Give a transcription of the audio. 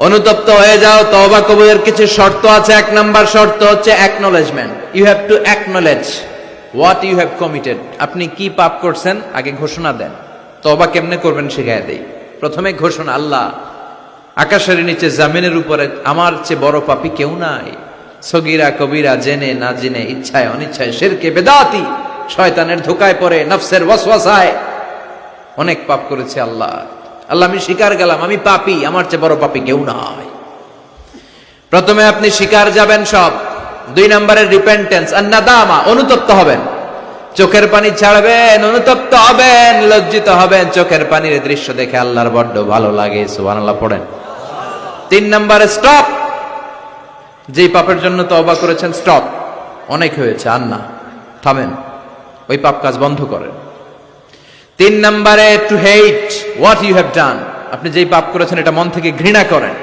অনুতপ্ত হয়ে যাও। তওবা কবুলের কিছু শর্ত আছে। এক নাম্বার শর্ত হচ্ছে acknowledgement. You have to acknowledge what you have committed. আপনি কি পাপ করছেন আগে ঘোষণা দেন। তওবা কেমনে করবেন শিখায় দেই। প্রথমে ঘোষণা, আল্লাহ আকাশের নিচে জামিনের উপরে আমার চেয়ে বড় পাপী কেউ নাই। সগীরা কবিরা, জেনে না জেনে, ইচ্ছায় অনিচ্ছায়, শিরকে বেদাতি, শয়তানের ধোকায় পড়ে, নফসের ওয়াসওয়াসায় অনেক পাপ করেছে। আল্লাহ আল্লাহ আমি স্বীকার গেলাম আমি পাপী, আমার চেয়ে বড় পাপী কেউ নাই। প্রথমে আপনি স্বীকার যাবেন সব। দুই নম্বরের রিপেন্টেন্স আর নাদামা, অনুতপ্ত হবেন, চোখের পানি ছাড়বেন, অনুতপ্ত হবেন, লজ্জিত হবেন। চোখের পানির দৃশ্য দেখে আল্লাহর বড্ড ভালো লাগে, সুবহানাল্লাহ পড়েন। তিন নম্বরে স্টপ। যেই পাপের জন্য তওবা করেছেন স্টপ, অনেক হয়েছে, আর না, থামেন, ওই পাপ কাজ বন্ধ করেন। তিন নম্বরে to hate what you have done. আপনি যেই পাপ করেছেন এটা মন থেকে ঘৃণা করেন।